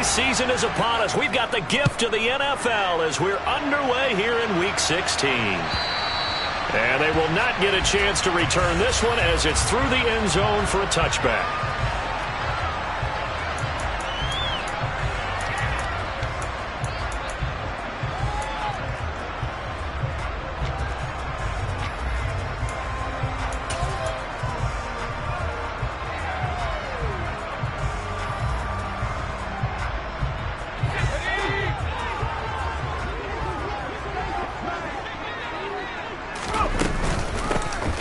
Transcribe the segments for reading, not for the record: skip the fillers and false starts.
season is upon us. We've got the gift of the NFL as we're underway here in Week 16. And they will not get a chance to return this one as it's through the end zone for a touchback.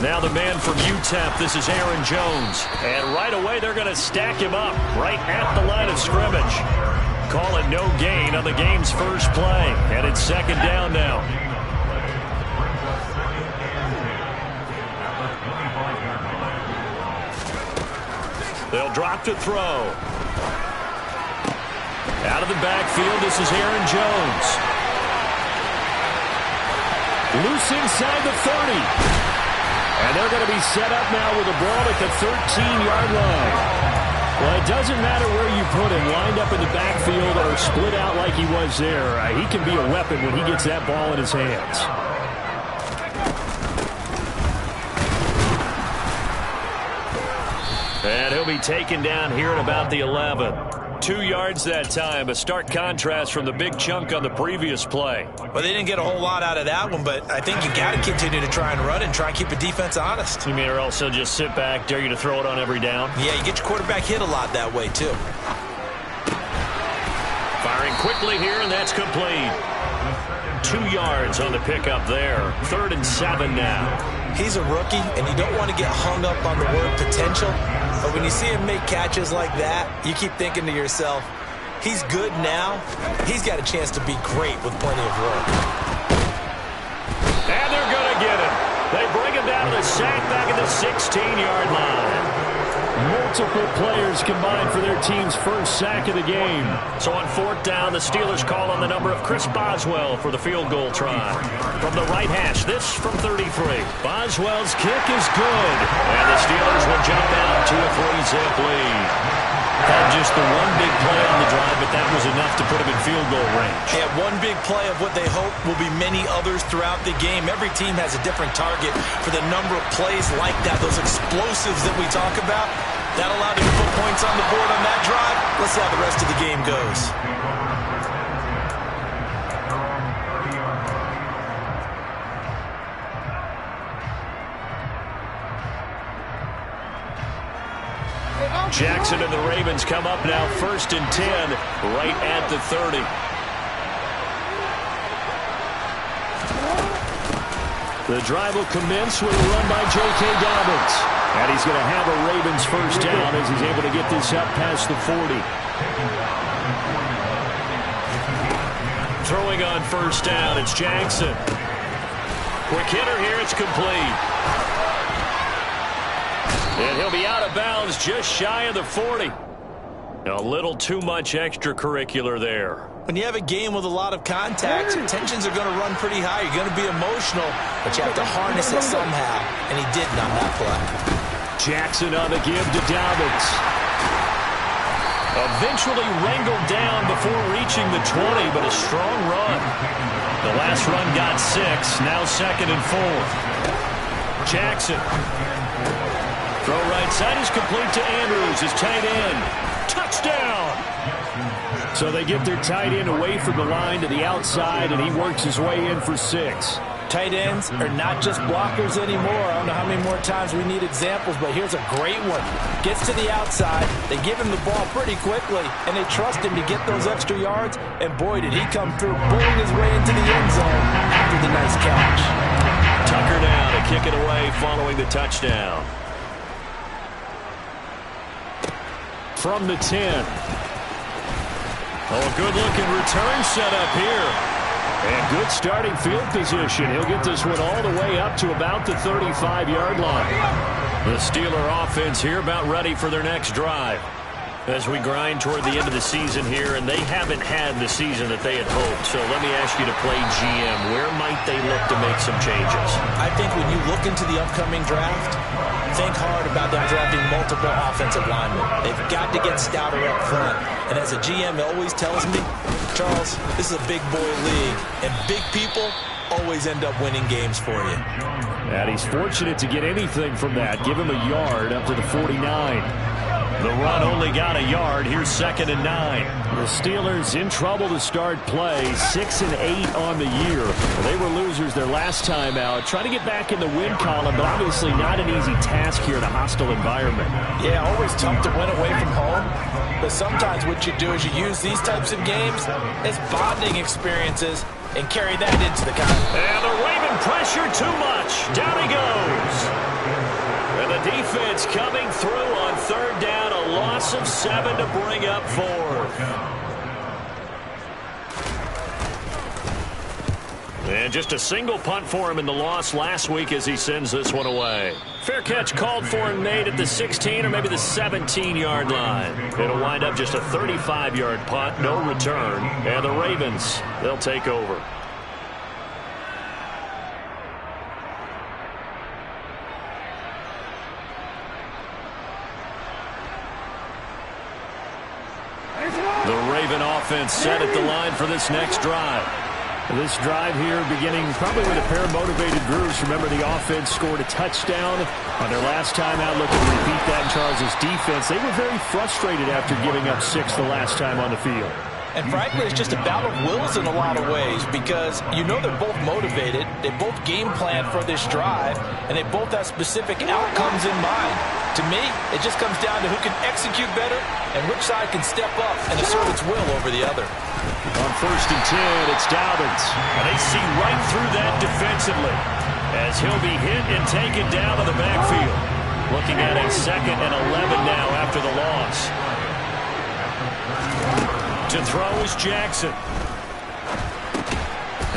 Now the man from UTEP, this is Aaron Jones. And right away they're going to stack him up right at the line of scrimmage. Call it no gain on the game's first play. And it's second down now. They'll drop to throw. Out of the backfield, this is Aaron Jones. Loose inside the 30. And they're going to be set up now with the ball at the 13-yard line. Well, it doesn't matter where you put him, lined up in the backfield or split out like he was there. He can be a weapon when he gets that ball in his hands. And he'll be taken down here at about the 11. 2 yards that time, a stark contrast from the big chunk on the previous play. Well, they didn't get a whole lot out of that one, but I think you got to continue to try and run and try and keep the defense honest. You mean or else they'll just sit back, dare you to throw it on every down? Yeah, you get your quarterback hit a lot that way, too. Firing quickly here, and that's complete. 2 yards on the pickup there. 3rd and 7 now. He's a rookie, and you don't want to get hung up on the word potential. But when you see him make catches like that, you keep thinking to yourself, he's good now. He's got a chance to be great with plenty of work. And they're going to get him. They bring him down to the sack back at the 16-yard line. Multiple players combined for their team's first sack of the game. So on 4th down, the Steelers call on the number of Chris Boswell for the field goal try. From the right hash, this from 33. Boswell's kick is good. And the Steelers will jump out to a 3-zip lead. Had just the one big play on the drive, but that was enough to put him in field goal range. Yeah, one big play of what they hope will be many others throughout the game. Every team has a different target for the number of plays like that, those explosives that we talk about. That allowed him to put points on the board on that drive. Let's see how the rest of the game goes. Jackson and the Ravens come up now 1st and 10 right at the 30. The drive will commence with a run by J.K. Dobbins. And he's going to have a Ravens first down as he's able to get this up past the 40. Throwing on 1st down, it's Jackson. Quick hitter here, it's complete. And he'll be out of bounds just shy of the 40. A little too much extracurricular there. When you have a game with a lot of contact, tensions are going to run pretty high. You're going to be emotional, but you have to harness it somehow. And he didn't on that play. Jackson on the give to Dobbins. Eventually wrangled down before reaching the 20, but a strong run. The last run got 6, now 2nd and 4. Jackson. Throw right side is complete to Andrews, his tight end. Touchdown! So they get their tight end away from the line to the outside, and he works his way in for 6. Tight ends are not just blockers anymore. I don't know how many more times we need examples, but here's a great one. Gets to the outside, they give him the ball pretty quickly, and they trust him to get those extra yards, and boy, did he come through, bulling his way into the end zone after the nice catch. Tucker now to kick it away following the touchdown. From the 10. Oh, a good-looking return set up here. And good starting field position. He'll get this one all the way up to about the 35-yard line. The Steeler offense here about ready for their next drive. As we grind toward the end of the season here, and they haven't had the season that they had hoped. So let me ask you to play GM. Where might they look to make some changes? I think when you look into the upcoming draft, think hard about them drafting multiple offensive linemen. They've got to get stouter up front. And as a GM always tells me, Charles, this is a big boy league, and big people always end up winning games for you. And he's fortunate to get anything from that. Give him a yard up to the 49. The run only got a yard. Here's 2nd and 9. The Steelers in trouble to start play. 6 and 8 on the year. They were losers their last time out. Trying to get back in the win column, but obviously not an easy task here in a hostile environment. Yeah, always tough to win away from home. But sometimes what you do is you use these types of games as bonding experiences and carry that into the contest. And the Raven pressure too much. Down he goes. And the defense coming through on 3rd down. A loss of 7 to bring up 4th. And just a single punt for him in the loss last week as he sends this one away. Fair catch called for and made at the 16 or maybe the 17-yard line. It'll wind up just a 35-yard punt, no return. And the Ravens, they'll take over. The Raven offense set at the line for this next drive. This drive here beginning probably with a pair of motivated groups. Remember, the offense scored a touchdown on their last time out. Looking to repeat that in Charles' defense. They were very frustrated after giving up 6 the last time on the field. And frankly, it's just a battle of wills in a lot of ways because you know they're both motivated, they both game plan for this drive, and they both have specific outcomes in mind. To me, it just comes down to who can execute better and which side can step up and assert its will over the other. On 1st and 10, it's Dobbins. And they see right through that defensively as he'll be hit and taken down to the backfield. Looking at a 2nd and 11 now after the loss. To throw is Jackson.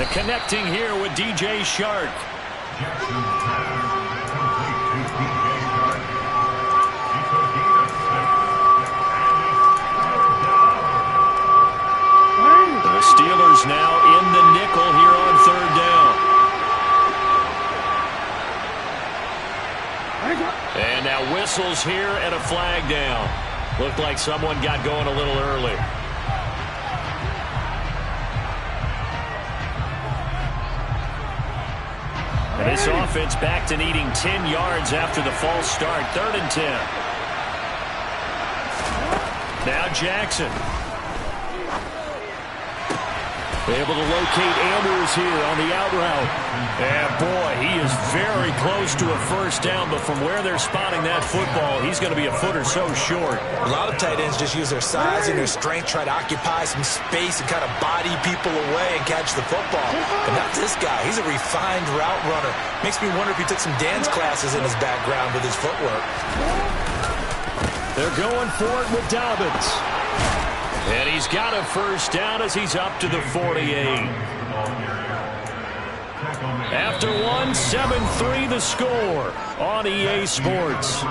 And connecting here with DJ Shark. The Steelers now in the nickel here on 3rd down. And now whistles here and a flag down. Looked like someone got going a little early. And this offense back to needing 10 yards after the false start. 3rd and 10. Now Jackson. Able to locate Andrews here on the out route. And boy, he is very close to a 1st down, but from where they're spotting that football, he's going to be a foot or so short. A lot of tight ends just use their size and their strength, try to occupy some space and kind of body people away and catch the football. But not this guy. He's a refined route runner. Makes me wonder if he took some dance classes in his background with his footwork. They're going for it with Dobbins. And he's got a 1st down as he's up to the 48. After one, 7-3 the score on EA Sports.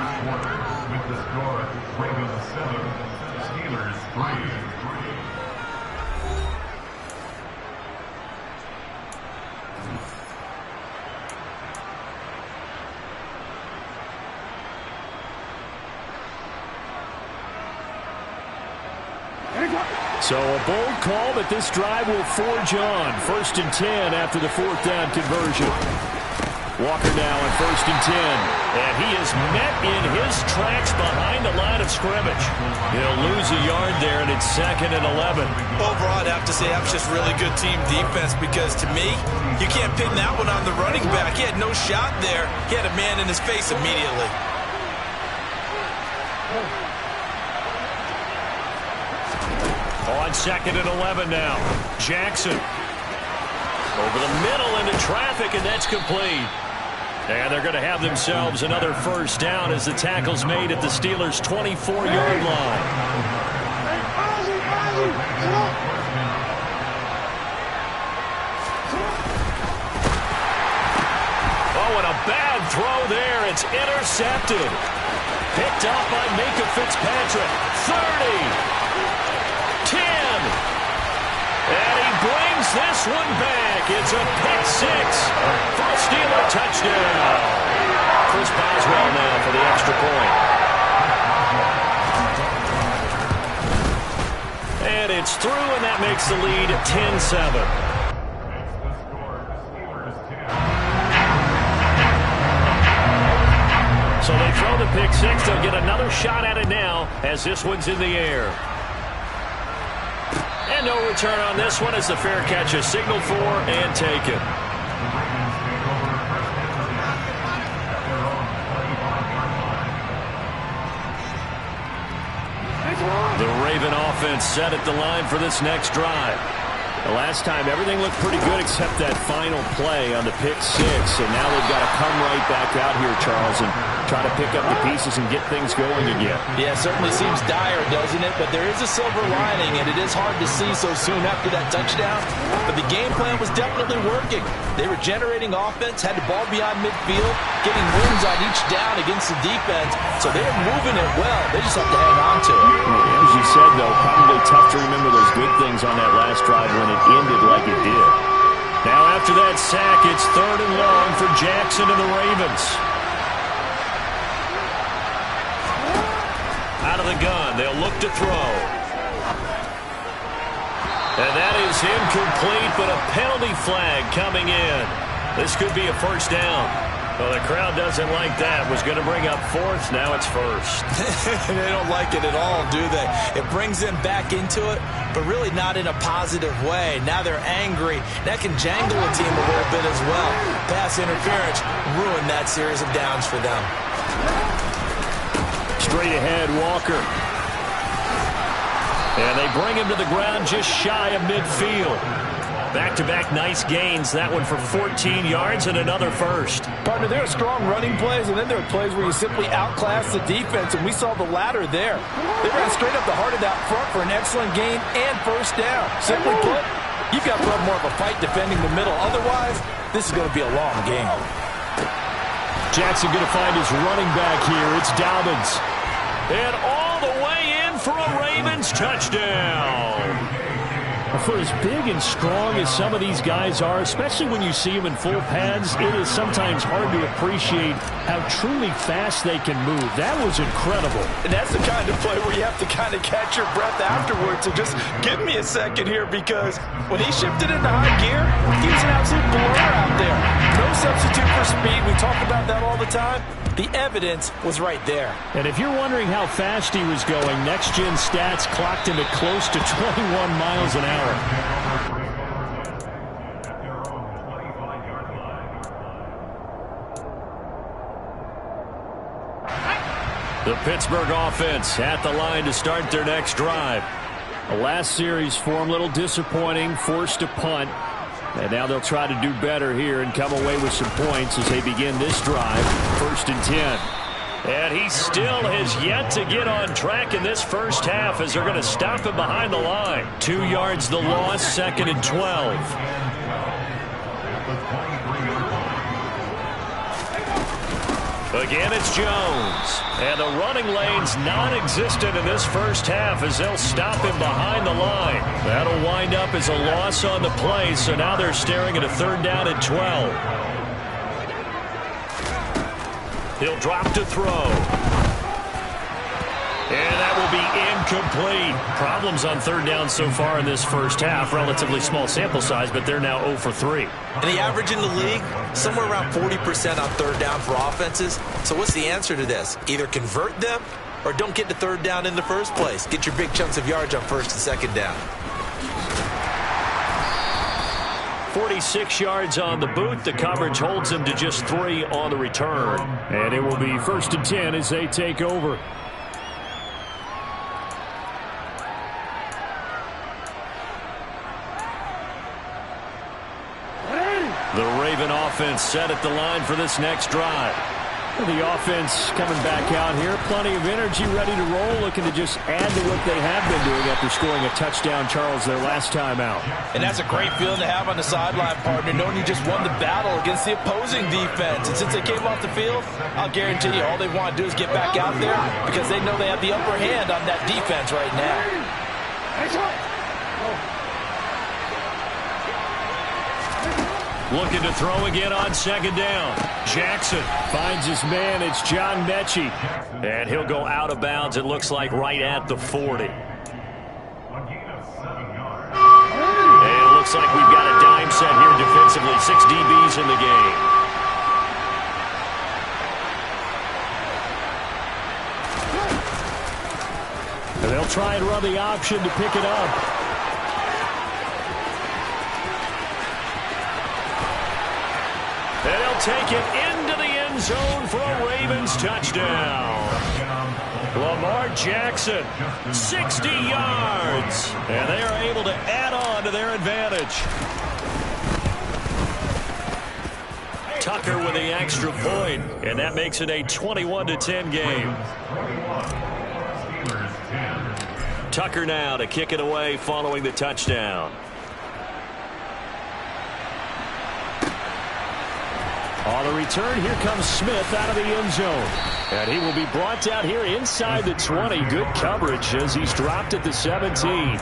So a bold call, but this drive will forge on. 1st and 10 after the 4th down conversion. Walker now on 1st and 10. And he is met in his tracks behind the line of scrimmage. He'll lose a yard there, and it's 2nd and 11. Overall, I'd have to say that was just really good team defense because, to me, you can't pin that one on the running back. He had no shot there. He had a man in his face immediately. On 2nd and 11 now. Jackson. Over the middle into traffic, and that's complete. And they're going to have themselves another 1st down as the tackle's made at the Steelers' 24-yard line. Oh, and a bad throw there. It's intercepted. Picked up by Micah Fitzpatrick. 30. 10. And he brings this one back. It's a pick-6 for a Steeler touchdown. Chris Boswell now for the extra point. through, and that makes the lead 10-7. So they throw the pick six. They'll get another shot at it now as this one's in the air. And no return on this one as the fair catch is signaled for and taken. The Raven offense set at the line for this next drive. The last time, everything looked pretty good except that final play on the pick six. And now they've got to come right back out here, Charles, and try to pick up the pieces and get things going again. Yeah, it certainly seems dire, doesn't it? But there is a silver lining, and it is hard to see so soon after that touchdown. But the game plan was definitely working. They were generating offense, had the ball beyond midfield, getting wins on each down against the defense. So they were moving it well. They just have to hang on to it. As you said, though, probably tough to remember those good things on that last drive when it ended like it did. Now after that sack, it's 3rd and long for Jackson and the Ravens. Out of the gun, they'll look to throw. And that is incomplete, but a penalty flag coming in. This could be a first down. Well, the crowd doesn't like that. Was going to bring up 4th. Now it's 1st. They don't like it at all, do they? It brings them back into it, but really not in a positive way. Now they're angry. That can jangle a team a little bit as well. Pass interference ruined that series of downs for them. Straight ahead, Walker. And they bring him to the ground just shy of midfield. Back-to-back nice gains. That one for 14 yards and another first. Partner, there are strong running plays, and then there are plays where you simply outclass the defense, and we saw the latter there. They ran straight up the heart of that front for an excellent gain and first down. Simply put, you've got to put up more of a fight defending the middle. Otherwise, this is going to be a long game. Jackson going to find his running back here. It's Dobbins. And all the way in for a Ravens touchdown. For as big and strong as some of these guys are, especially when you see them in full pads, it is sometimes hard to appreciate how truly fast they can move. That was incredible. And that's the kind of play where you have to kind of catch your breath afterwards. So just give me a second here, because when he shifted into high gear, he was an absolute blur out there. No substitute for speed. We talk about that all the time. The evidence was right there. And if you're wondering how fast he was going, next-gen stats clocked him at close to 21 miles an hour. The Pittsburgh offense at the line to start their next drive. The last series for them, a little disappointing, forced to punt. And now they'll try to do better here and come away with some points as they begin this drive. 1st and 10. And he still has yet to get on track in this first half as they're going to stop him behind the line. 2 yards the loss, 2nd and 12. Again, it's Jones. And the running lane's non-existent in this first half as they'll stop him behind the line. That'll wind up as a loss on the play, so now they're staring at a 3rd down and 12. He'll drop to throw. And that will be incomplete. Problems on 3rd down so far in this first half. Relatively small sample size, but they're now 0 for 3. And the average in the league, somewhere around 40% on 3rd down for offenses. So what's the answer to this? Either convert them or don't get to 3rd down in the first place. Get your big chunks of yards on 1st and 2nd down. 46 yards on the boot. The coverage holds them to just 3 on the return. And it will be 1st and 10 as they take over. The Raven offense set at the line for this next drive. The offense coming back out here. Plenty of energy, ready to roll, looking to just add to what they have been doing after scoring a touchdown, Charles, their last time out. And that's a great feeling to have on the sideline, partner, knowing you just won the battle against the opposing defense. And since they came off the field, I'll guarantee you all they want to do is get back out there because they know they have the upper hand on that defense right now. Looking to throw again on 2nd down. Jackson finds his man. It's John Mechie. And he'll go out of bounds, it looks like, right at the 40. looks like we've got a dime set here defensively. 6 DBs in the game. And they'll try and run the option to pick it up. And he'll take it into the end zone for a Ravens touchdown. Lamar Jackson, 60 yards. And they are able to add on to their advantage. Tucker with the extra point, and that makes it a 21-10 game. Tucker now to kick it away following the touchdown. On the return, here comes Smith out of the end zone. And he will be brought down here inside the 20. Good coverage as he's dropped at the 17.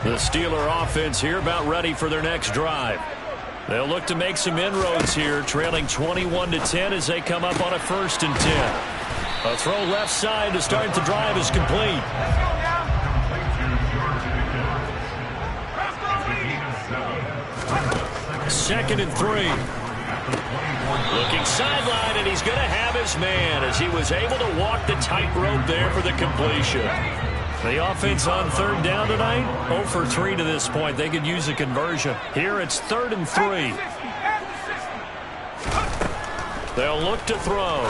The Steeler offense here about ready for their next drive. They'll look to make some inroads here, trailing 21-10 as they come up on a 1st and 10. A throw left side to start the drive is complete. Second and 3. Looking sideline, and he's going to have his man as he was able to walk the tightrope there for the completion. The offense on 3rd down tonight, 0 for 3 to this point. They could use a conversion. Here it's 3rd and 3. They'll look to throw.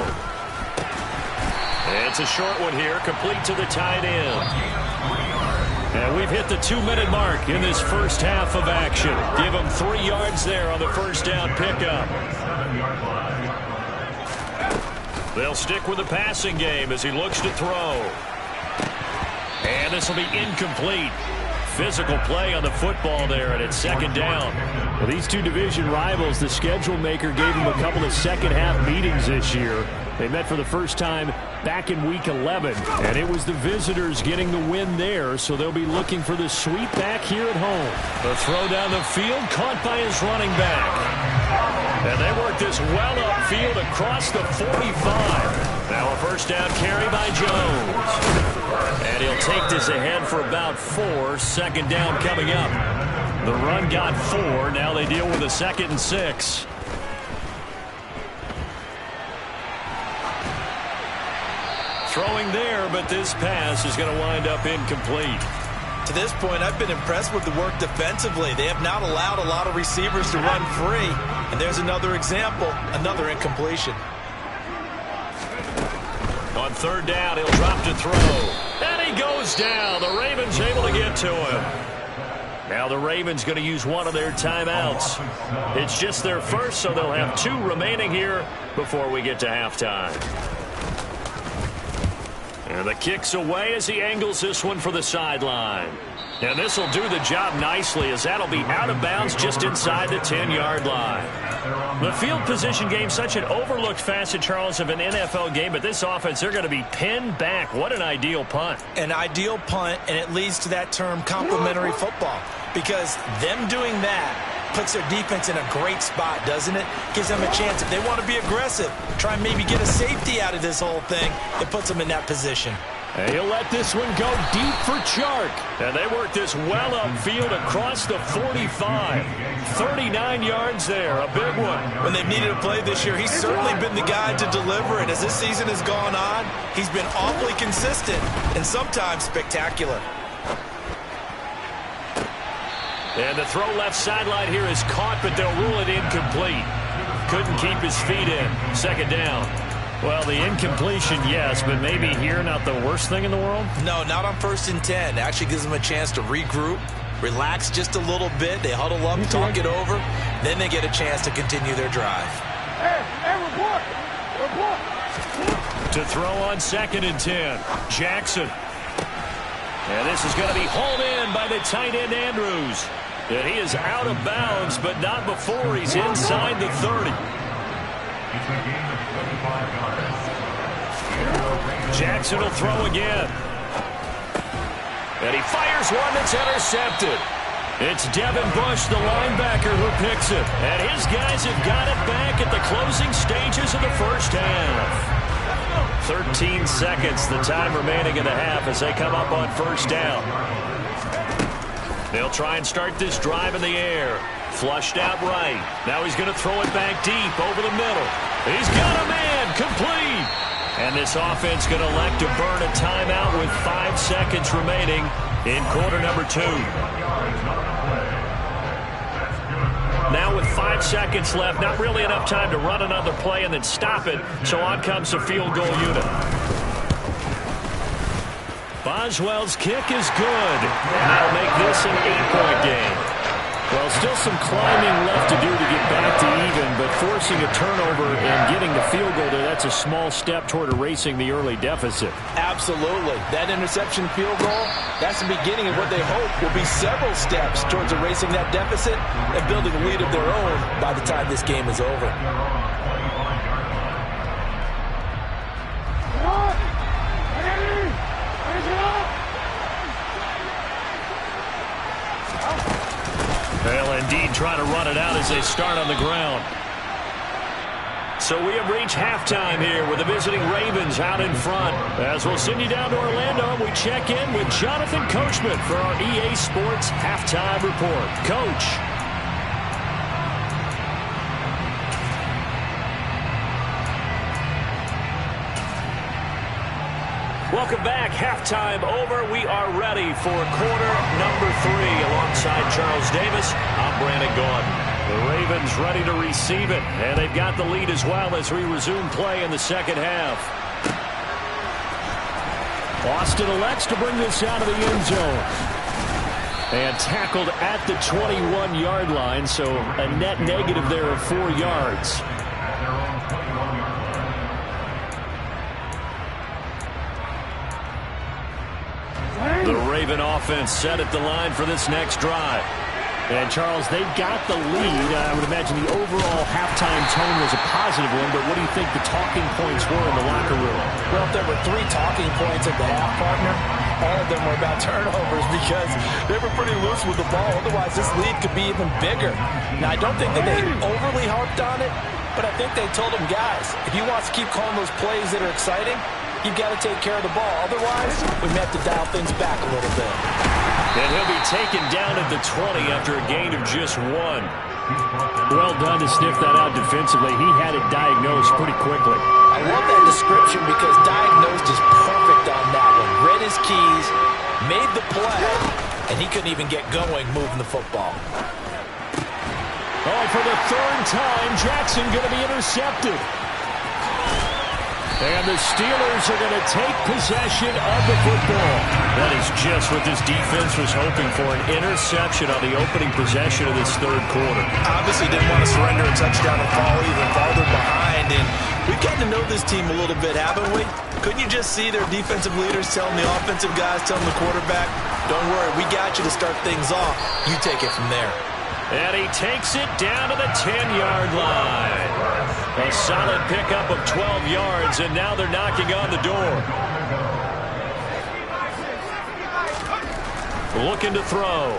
It's a short one here, complete to the tight end. And we've hit the 2-minute mark in this first half of action. Give him 3 yards there on the 1st down pickup. They'll stick with the passing game as he looks to throw. And this will be incomplete. Physical play on the football there, and it's 2nd down. Well, these two division rivals, the schedule maker gave them a couple of second-half meetings this year. They met for the first time back in Week 11, and it was the visitors getting the win there, so they'll be looking for the sweep back here at home. The throw down the field, caught by his running back. And they work this well upfield across the 45. Now a 1st down carry by Jones. And he'll take this ahead for about 4. 2nd down coming up. The run got 4. Now they deal with a 2nd and 6. Throwing there, but this pass is going to wind up incomplete. To this point, I've been impressed with the work defensively. They have not allowed a lot of receivers to run free. And there's another example, another incompletion. On 3rd down, he'll drop to throw. And he goes down. The Ravens able to get to him. Now the Ravens going to use one of their timeouts. It's just their first, so they'll have 2 remaining here before we get to halftime. And the kick's away as he angles this one for the sideline. And this will do the job nicely as that'll be out of bounds just inside the 10-yard line. The field position game, such an overlooked facet, Charles, of an NFL game, but this offense, they're going to be pinned back. What an ideal punt. An ideal punt, and it leads to that term complementary football, because them doing that puts their defense in a great spot, doesn't it? Gives them a chance. If they want to be aggressive, try and maybe get a safety out of this whole thing, it puts them in that position. And he'll let this one go deep for Chark. And they work this well upfield across the 45. 39 yards there, a big one. When they've needed a play this year, he's certainly been the guy to deliver. And as this season has gone on, he's been awfully consistent and sometimes spectacular. And the throw left sideline here is caught, but they'll rule it incomplete. Couldn't keep his feet in. 2nd down. Well, the incompletion, yes, but maybe here not the worst thing in the world? No, not on 1st and 10. It actually gives them a chance to regroup, relax just a little bit. They huddle up, talk it over. Then they get a chance to continue their drive. Hey, report! To throw on 2nd and 10. Jackson. And this is going to be hauled in by the tight end Andrews. And he is out of bounds, but not before he's inside the 30. Jackson will throw again. And he fires one that's intercepted. It's Devin Bush, the linebacker, who picks it. And his guys have got it back at the closing stages of the first half. 13 seconds, the time remaining in the half as they come up on 1st down. They'll try and start this drive in the air. Flushed out right. Now he's going to throw it back deep over the middle. He's got a man. Complete. And this offense going to elect to burn a timeout with 5 seconds remaining in quarter number 2. Now with 5 seconds left, not really enough time to run another play and then stop it. So on comes the field goal unit. Boswell's kick is good. And that'll make this an 8-point game. Well, still some climbing left to do to get back to even, but forcing a turnover and getting the field goal there, that's a small step toward erasing the early deficit. Absolutely. That interception field goal, that's the beginning of what they hope will be several steps towards erasing that deficit and building a lead of their own by the time this game is over. They'll indeed try to run it out as they start on the ground. So we have reached halftime here with the visiting Ravens out in front. As we'll send you down to Orlando, we check in with Jonathan Coachman for our EA Sports Halftime Report. Coach. Welcome back. Halftime over. We are ready for quarter number 3. Alongside Charles Davis, I'm Brandon Gordon. The Ravens ready to receive it, and they've got the lead as well as we resume play in the second half. Austin elects to bring this out of the end zone. And tackled at the 21-yard line, so a net negative there of 4 yards. The Raven offense set at the line for this next drive. And, Charles, they've got the lead. I would imagine the overall halftime tone was a positive one, but what do you think the talking points were in the locker room? Well, if there were 3 talking points at the half, partner, all of them were about turnovers because they were pretty loose with the ball. Otherwise, this lead could be even bigger. Now, I don't think that they overly harped on it, but I think they told them, guys, if you want to keep calling those plays that are exciting, you've got to take care of the ball. Otherwise, we may have to dial things back a little bit. And he'll be taken down at the 20 after a gain of just 1. Well done to sniff that out defensively. He had it diagnosed pretty quickly. I love that description because diagnosed is perfect on that one. Read his keys, made the play, and he couldn't even get going moving the football. Oh, for the 3rd time, Jackson going to be intercepted. And the Steelers are going to take possession of the football. That is just what this defense was hoping for, an interception on the opening possession of this 3rd quarter. Obviously didn't want to surrender a touchdown and fall even farther behind. And we've gotten to know this team a little bit, haven't we? Couldn't you just see their defensive leaders telling the offensive guys, telling the quarterback, don't worry, we got you to start things off. You take it from there. And he takes it down to the 10-yard line. A solid pickup of 12 yards, and now they're knocking on the door. Looking to throw.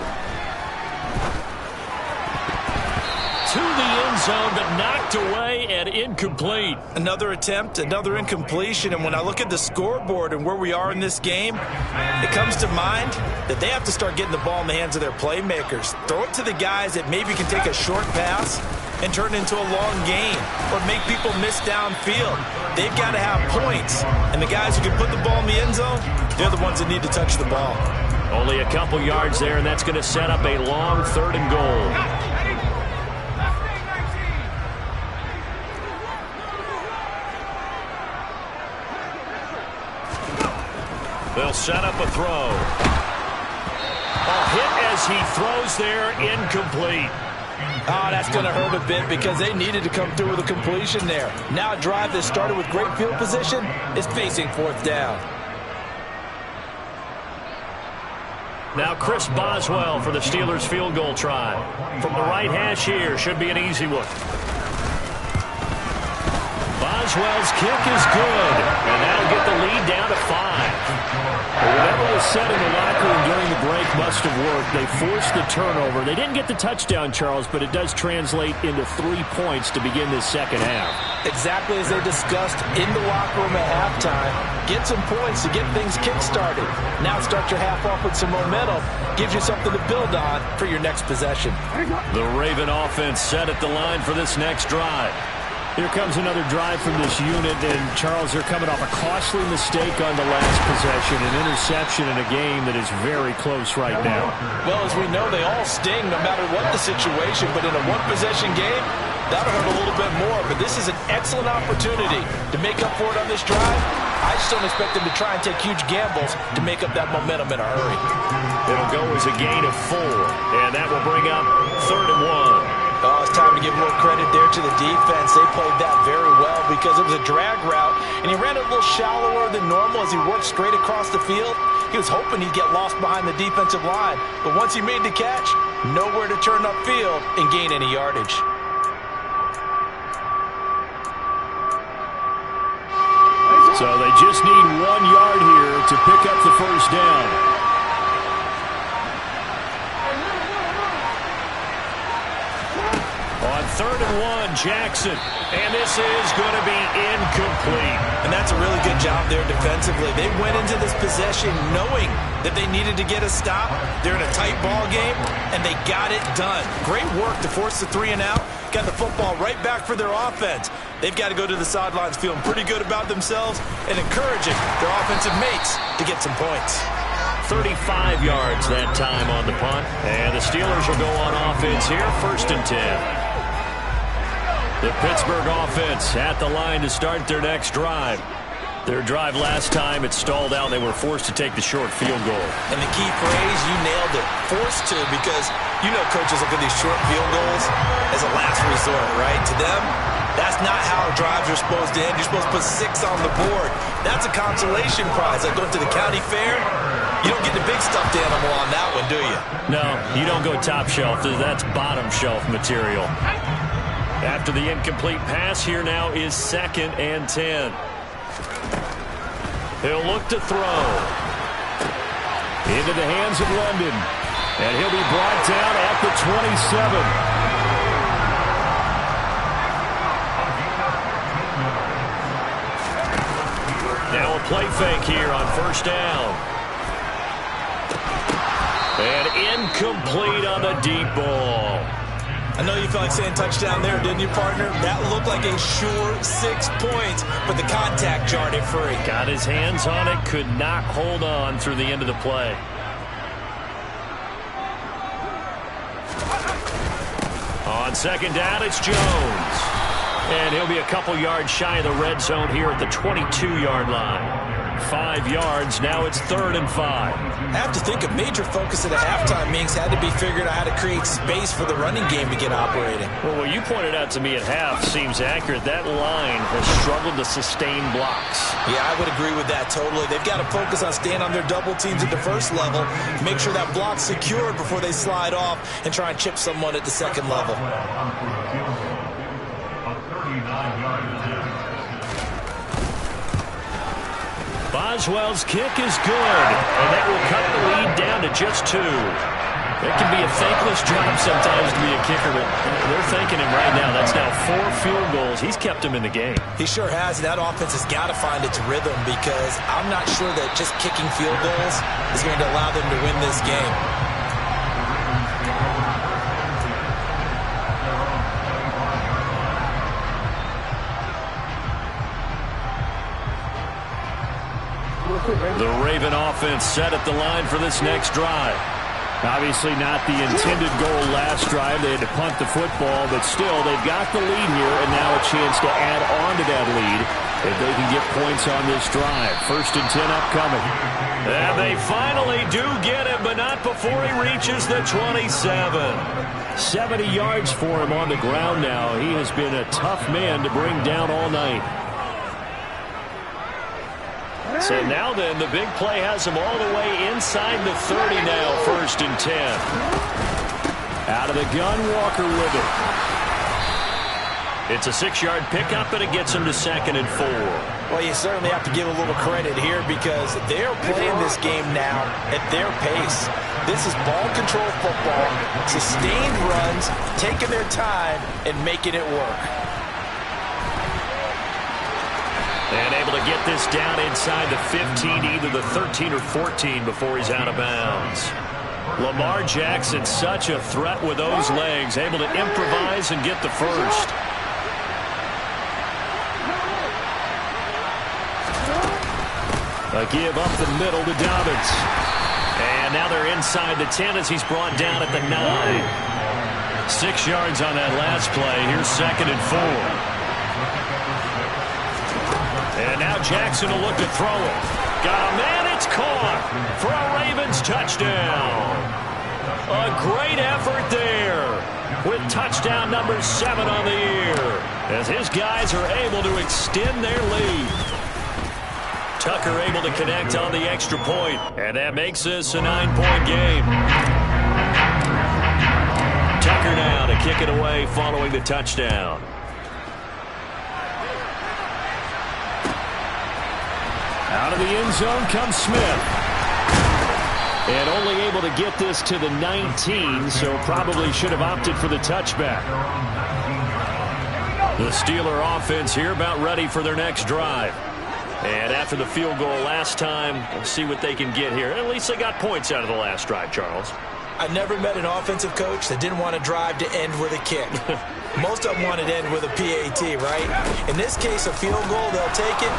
To the end zone, but knocked away and incomplete. Another attempt, another incompletion, and when I look at the scoreboard and where we are in this game, it comes to mind that they have to start getting the ball in the hands of their playmakers. Throw it to the guys that maybe can take a short pass and turn it into a long gain or make people miss downfield. They've got to have points, and the guys who can put the ball in the end zone, they're the ones that need to touch the ball. Only a couple yards there, and that's going to set up a long 3rd and goal. They'll set up a throw. A hit as he throws there, incomplete. Oh, that's going to hurt a bit because they needed to come through with a completion there. Now a drive that started with great field position is facing 4th down. Now Chris Boswell for the Steelers field goal try. From the right hash here, should be an easy one. Boswell's kick is good, and that'll get the lead down to 5. Whatever was said in the locker room during the break must have worked. They forced the turnover. They didn't get the touchdown, Charles, but it does translate into 3 points to begin this second half. Exactly as they discussed in the locker room at halftime. Get some points to get things kick-started. Now start your half off with some momentum. Gives you something to build on for your next possession. The Raven offense set at the line for this next drive. Here comes another drive from this unit, and Charles, they're coming off a costly mistake on the last possession, an interception in a game that is very close right now. Well, as we know, they all sting no matter what the situation, but in a one-possession game, that'll hurt a little bit more. But this is an excellent opportunity to make up for it on this drive. I just don't expect them to try and take huge gambles to make up that momentum in a hurry. It'll go as a gain of 4, and that will bring up 3rd and 1. Oh, it's time to give a little credit there to the defense. They played that very well because it was a drag route, and he ran it a little shallower than normal as he worked straight across the field. He was hoping he'd get lost behind the defensive line, but once he made the catch, nowhere to turn upfield and gain any yardage. So they just need 1 yard here to pick up the first down. On 3rd and 1, Jackson. And this is going to be incomplete. And that's a really good job there defensively. They went into this possession knowing that they needed to get a stop. They're in a tight ball game, and they got it done. Great work to force the 3 and out. Got the football right back for their offense. They've got to go to the sidelines feeling pretty good about themselves and encouraging their offensive mates to get some points. 35 yards that time on the punt. And the Steelers will go on offense here, 1st and 10. The Pittsburgh offense at the line to start their next drive. Their drive last time, it stalled out. They were forced to take the short field goal. And the key phrase, you nailed it. Forced to, because you know coaches look at these short field goals as a last resort, right? To them, that's not how drives are supposed to end. You're supposed to put 6 on the board. That's a consolation prize. Like going to the county fair, you don't get the big stuffed animal on that one, do you? No, you don't go top shelf. That's bottom shelf material. After the incomplete pass, here now is 2nd and 10. He'll look to throw. Into the hands of London. And he'll be brought down at the 27. Now a play fake here on 1st down. And incomplete on the deep ball. I know you felt like saying touchdown there, didn't you, partner? That looked like a sure 6 points, but the contact jarred it free. Got his hands on it, could not hold on through the end of the play. On 2nd down, it's Jones. And he'll be a couple yards shy of the red zone here at the 22-yard line. 5 yards, now it's 3rd and 5. I have to think a major focus at a halftime meetings had to be figuring out how to create space for the running game to get operating. Well, what you pointed out to me at half seems accurate. That line has struggled to sustain blocks. Yeah, I would agree with that totally. They've got to focus on staying on their double teams at the first level, make sure that block's secured before they slide off and try and chip someone at the second level. Boswell's kick is good, and that will cut the lead down to just 2. It can be a thankless job sometimes to be a kicker, but they're thanking him right now. That's now 4 field goals. He's kept him in the game. He sure has. That offense has got to find its rhythm because I'm not sure that just kicking field goals is going to allow them to win this game. The Raven offense set at the line for this next drive. Obviously not the intended goal last drive. They had to punt the football, but still they've got the lead here, and now a chance to add on to that lead if they can get points on this drive. 1st and 10 upcoming. And they finally do get him, but not before he reaches the 27. 70 yards for him on the ground now. He has been a tough man to bring down all night. So now then, the big play has him all the way inside the 30 now, 1st and 10. Out of the gun, Walker with it. It's a 6-yard pickup, and it gets him to 2nd and 4. Well, you certainly have to give a little credit here because they're playing this game now at their pace. This is ball control football, sustained runs, taking their time, and making it work. And able to get this down inside the 15, either the 13 or 14 before he's out of bounds. Lamar Jackson, such a threat with those legs, able to improvise and get the first. A give up the middle to Dobbins. And now they're inside the 10 as he's brought down at the 9. 6 yards on that last play. Here's 2nd and 4. And now Jackson will look to throw it. Got a man, it's caught for a Ravens touchdown. A great effort there with touchdown number 7 on the year as his guys are able to extend their lead. Tucker able to connect on the extra point, and that makes this a 9-point game. Tucker now to kick it away following the touchdown. Out of the end zone comes Smith. And only able to get this to the 19, so probably should have opted for the touchback. The Steeler offense here about ready for their next drive. And after the field goal last time, we'll see what they can get here. At least they got points out of the last drive, Charles. I've never met an offensive coach that didn't want to drive to end with a kick. Most of them want to end with a PAT, right? In this case, a field goal, they'll take it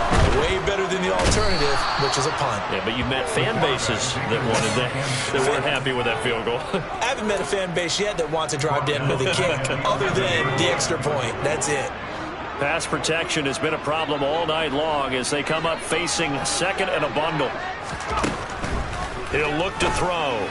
way better than the alternative, which is a punt. Yeah, but you've met fan bases that wanted that weren't happy with that field goal. I haven't met a fan base yet that wants to drive to end with a kick, other than the extra point. That's it. Pass protection has been a problem all night long as they come up facing 2nd and a bundle. He'll look to throw.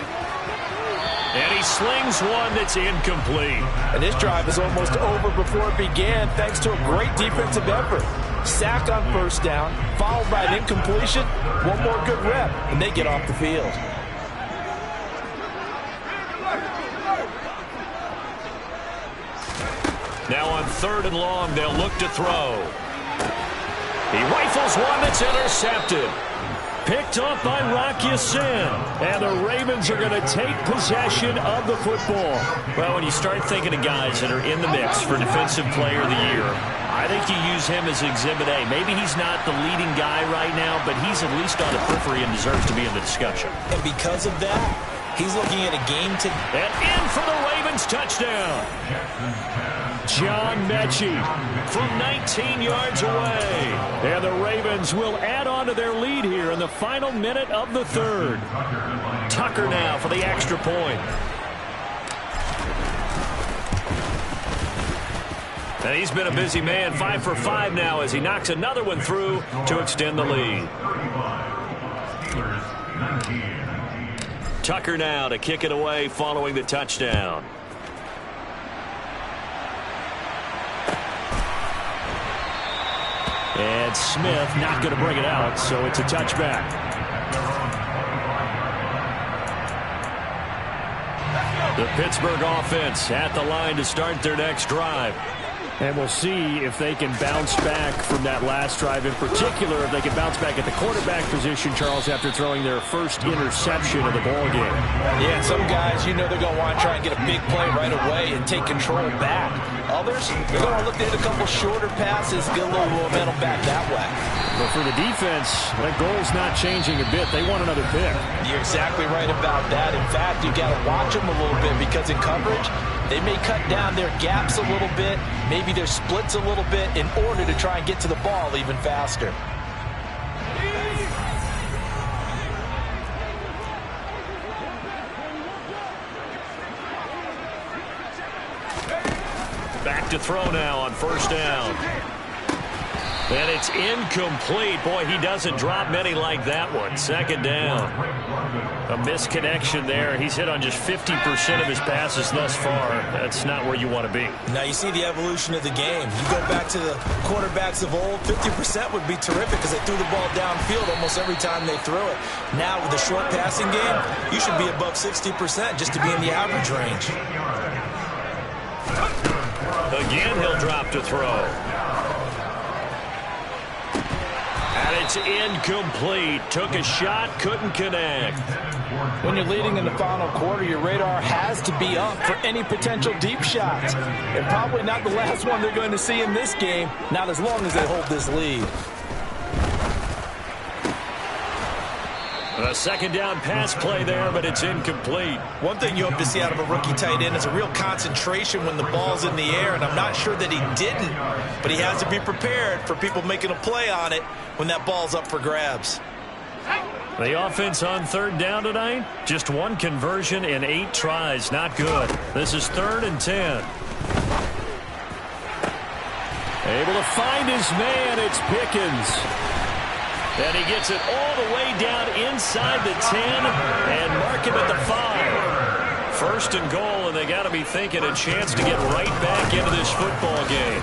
And he slings one that's incomplete. And this drive is almost over before it began thanks to a great defensive effort. Sack on 1st down, followed by an incompletion. One more good rep, and they get off the field. Now on 3rd and long, they'll look to throw. He rifles one that's intercepted. Picked off by Rock Ya-Sin. And the Ravens are going to take possession of the football. Well, when you start thinking of guys that are in the mix for Defensive Player of the Year, I think you use him as Exhibit A. Maybe he's not the leading guy right now, but he's at least on the periphery and deserves to be in the discussion. And because of that, he's looking at a game to... And in for the Ravens touchdown. John Mechie from 19 yards away. And the Ravens will add on to their lead here in the final minute of the 3rd. Tucker now for the extra point. And he's been a busy man, 5 for 5 now as he knocks another one through to extend the lead. Tucker now to kick it away following the touchdown. And Smith not going to bring it out, so it's a touchback. The Pittsburgh offense at the line to start their next drive. And we'll see if they can bounce back from that last drive. In particular, if they can bounce back at the quarterback position, Charles, after throwing their first interception of the ball game. Yeah, and some guys, you know they're going to want to try and get a big play right away and take control back. Others, they're going to look to hit a couple shorter passes, get a little momentum back that way. But for the defense, that goal's not changing a bit. They want another pick. You're exactly right about that. In fact, you got to watch them a little bit because in coverage, they may cut down their gaps a little bit, maybe their splits a little bit in order to try and get to the ball even faster. Back to throw now on 1st down. And it's incomplete. Boy, he doesn't drop many like that one. 2nd down. A misconnection there. He's hit on just 50% of his passes thus far. That's not where you want to be. Now you see the evolution of the game. You go back to the quarterbacks of old, 50% would be terrific because they threw the ball downfield almost every time they threw it. Now with the short passing game, you should be above 60% just to be in the average range. Again, he'll drop to throw. And it's incomplete. Took a shot, couldn't connect. When you're leading in the final quarter, your radar has to be up for any potential deep shots. And probably not the last one they're going to see in this game, not as long as they hold this lead. A second down pass play there, but it's incomplete. One thing you hope to see out of a rookie tight end is a real concentration when the ball's in the air, and I'm not sure that he didn't, but he has to be prepared for people making a play on it when that ball's up for grabs. The offense on third down tonight, just one conversion in 8 tries. Not good. This is 3rd and 10. Able to find his man. It's Pickens. And he gets it all the way down inside the 10 and mark him at the 5. 1st and goal, and they got to be thinking a chance to get right back into this football game.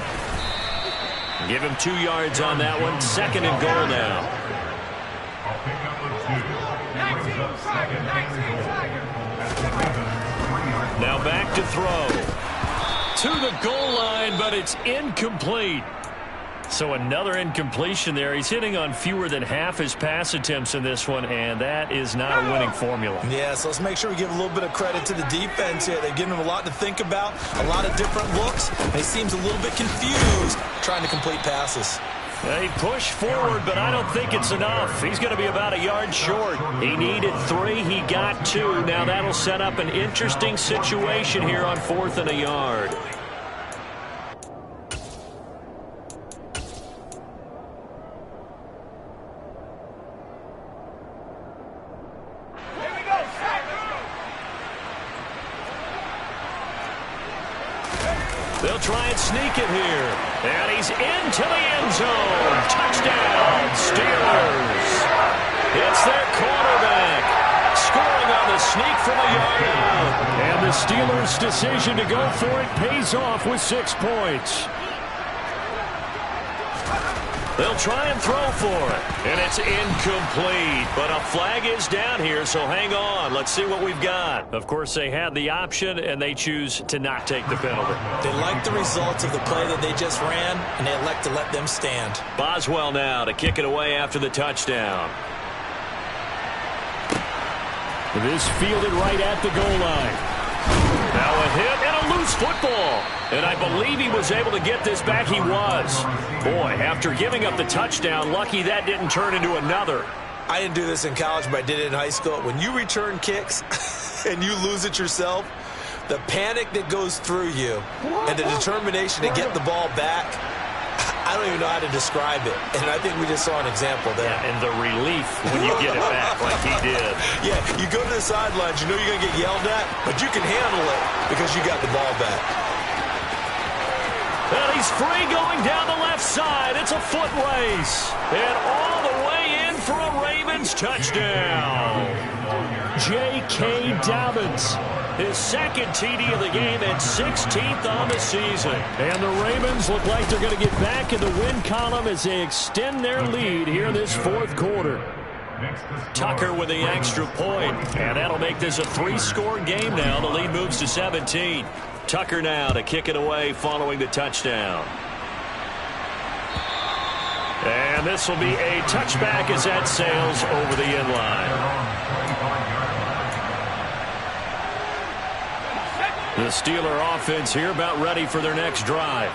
Give him 2 yards on that one. 2nd and goal now. Now back to throw. To the goal line, but it's incomplete. So another incompletion there. He's hitting on fewer than half his pass attempts in this one, and that is not a winning formula. Yeah, so let's make sure we give a little bit of credit to the defense here. They've given him a lot to think about, a lot of different looks, and he seems a little bit confused trying to complete passes. He pushed forward, but I don't think it's enough. He's going to be about a yard short. He needed 3. He got 2. Now that'll set up an interesting situation here on 4th and a yard. They'll try and sneak it here. And he's into the end zone. Touchdown, Steelers. It's their quarterback. Scoring on the sneak from a yard out. And the Steelers' decision to go for it pays off with 6 points. They'll try and throw for it. And it's incomplete. But a flag is down here, so hang on. Let's see what we've got. Of course, they had the option, and they choose to not take the penalty. They like the results of the play that they just ran, and they elect to let them stand. Boswell now to kick it away after the touchdown. This fielded right at the goal line. Now a hit and a loose football. And I believe he was able to get this back. He was. Boy, after giving up the touchdown, lucky that didn't turn into another. I didn't do this in college, but I did it in high school. When you return kicks and you lose it yourself, the panic that goes through you and the determination to get the ball back, I don't even know how to describe it. And I think we just saw an example there. Yeah, and the relief when you get it back like he did. Yeah, you go to the sidelines, you know you're going to get yelled at, but you can handle it because you got the ball back. And he's free going down the left side. It's a foot race. And all the way in for a Ravens touchdown. J.K. Dobbins. His 2nd TD of the game and 16th on the season. And the Ravens look like they're going to get back in the win column as they extend their lead here in this 4th quarter. Tucker with the extra point, and that'll make this a 3-score game now. The lead moves to 17. Tucker now to kick it away following the touchdown. And this will be a touchback as that sails over the end line. The Steeler offense here about ready for their next drive.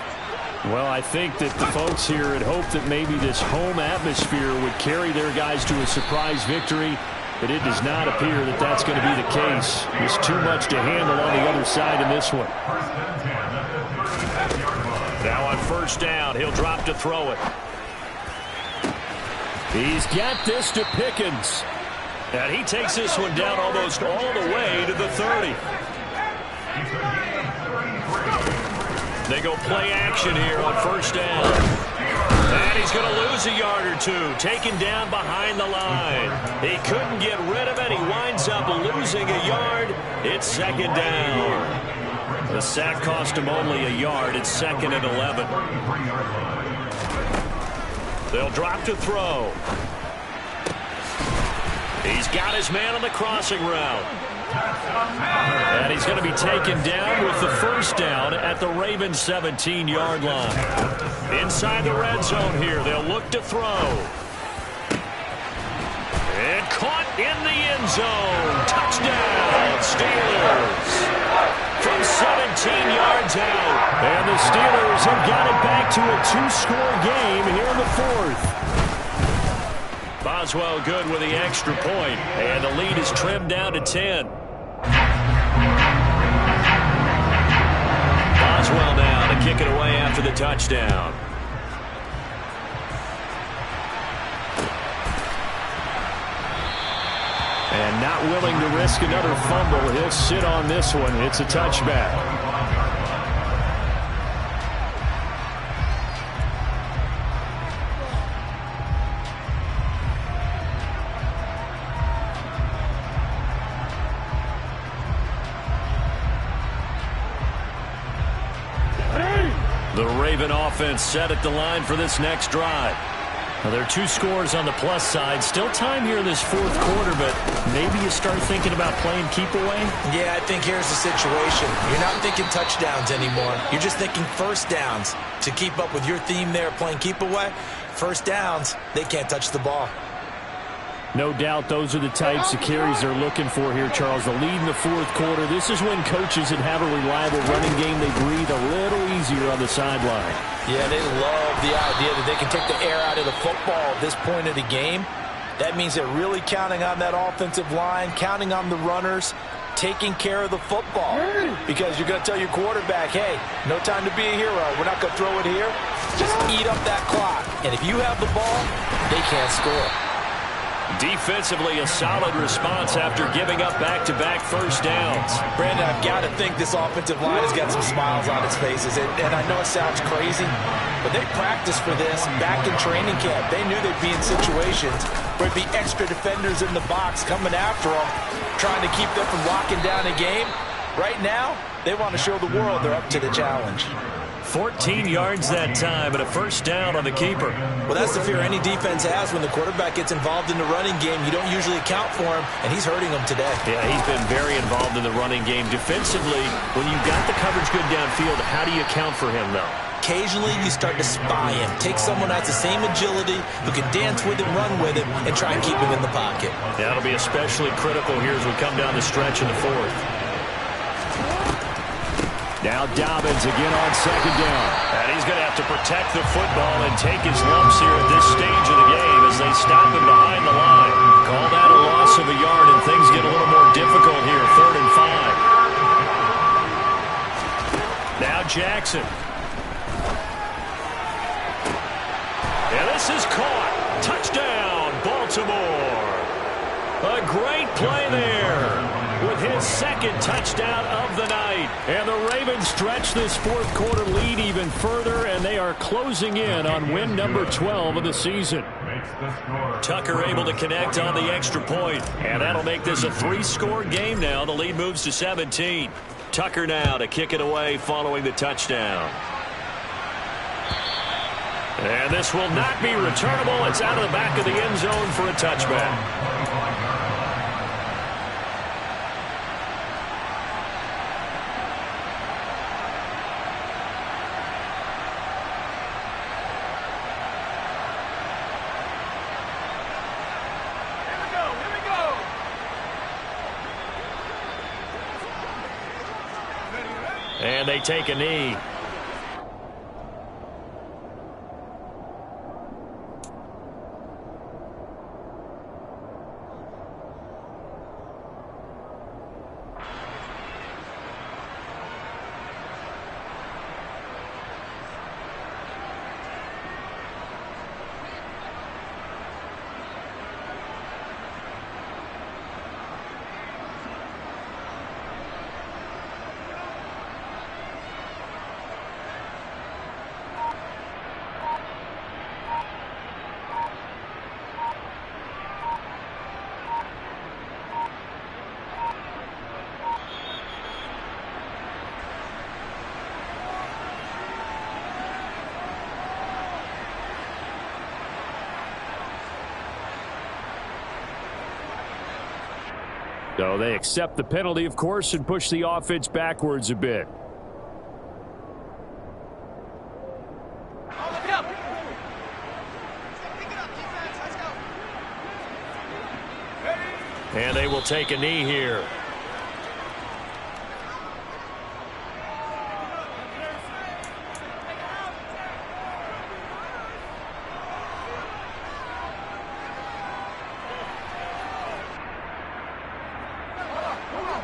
Well, I think that the folks here had hoped that maybe this home atmosphere would carry their guys to a surprise victory, but it does not appear that that's going to be the case. There's too much to handle on the other side in this one. Now on 1st down, he'll drop to throw it. He's got this to Pickens. And he takes this one down almost all the way to the 30. They go play action here on 1st down. And he's going to lose a yard or 2, taken down behind the line. He couldn't get rid of it. He winds up losing a yard. It's 2nd down. The sack cost him only a yard. It's 2nd and 11. They'll drop to throw. He's got his man on the crossing route. And he's going to be taken down with the first down at the Ravens' 17-yard line. Inside the red zone here, they'll look to throw. And caught in the end zone. Touchdown, Steelers. From 17 yards out. And the Steelers have got it back to a 2-score game here in the fourth. Boswell good with the extra point. And the lead is trimmed down to 10. Boswell now to kick it away after the touchdown. And not willing to risk another fumble. He'll sit on this one. It's a touchback. The Raven offense set at the line for this next drive. Well, there are 2 scores on the plus side. Still time here in this fourth quarter, but maybe you start thinking about playing keep away? Yeah, I think here's the situation. You're not thinking touchdowns anymore. You're just thinking first downs. To keep up with your theme there, playing keep away, first downs, they can't touch the ball. No doubt those are the types of carries they're looking for here, Charles. The lead in the fourth quarter. This is when coaches that have a reliable running game, they breathe a little easier on the sideline. Yeah, they love the idea that they can take the air out of the football at this point of the game. That means they're really counting on that offensive line, counting on the runners, taking care of the football. Because you're going to tell your quarterback, hey, no time to be a hero. We're not going to throw it here. Just eat up that clock. And if you have the ball, they can't score. Defensively, a solid response after giving up back-to-back first downs. Brandon, I've got to think this offensive line has got some smiles on its faces. And I know it sounds crazy, but they practiced for this back in training camp. They knew they'd be in situations where there'd be extra defenders in the box coming after them, trying to keep them from locking down a game. Right now, they want to show the world they're up to the challenge. 14 yards that time and a first down on the keeper. Well, that's the fear any defense has when the quarterback gets involved in the running game. You don't usually account for him, and he's hurting them today. Yeah, he's been very involved in the running game. Defensively, when you've got the coverage good downfield, how do you account for him, though? Occasionally, you start to spy him. Take someone who has the same agility, who can dance with him, run with him, and try and keep him in the pocket. That'll be especially critical here as we come down the stretch in the fourth. Now Dobbins again on second down. And he's going to have to protect the football and take his lumps here at this stage of the game as they stop him behind the line. Call that a loss of a yard, and things get a little more difficult here. 3rd and 5. Now Jackson. And this is caught. Touchdown, Baltimore. A great play there with his second touchdown of the night. And the Ravens stretch this fourth quarter lead even further, and they are closing in on win number 12 of the season. Tucker able to connect on the extra point, and that'll make this a 3-score game now. The lead moves to 17. Tucker now to kick it away following the touchdown. And this will not be returnable. It's out of the back of the end zone for a touchback. And they take a knee. So they accept the penalty, of course, and push the offense backwards a bit. And they will take a knee here.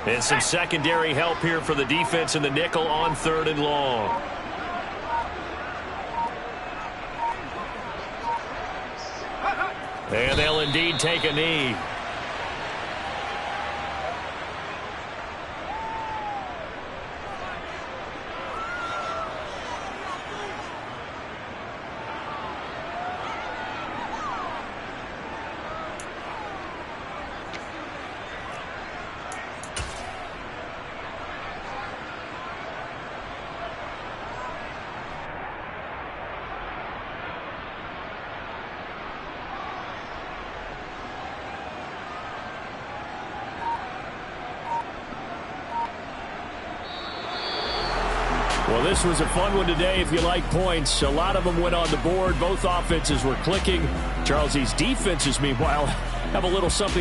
And some secondary help here for the defense in the nickel on 3rd and long. And they'll indeed take a knee. Well, this was a fun one today if you like points. A lot of them went on the board. Both offenses were clicking. Charles, these defenses, meanwhile, have a little something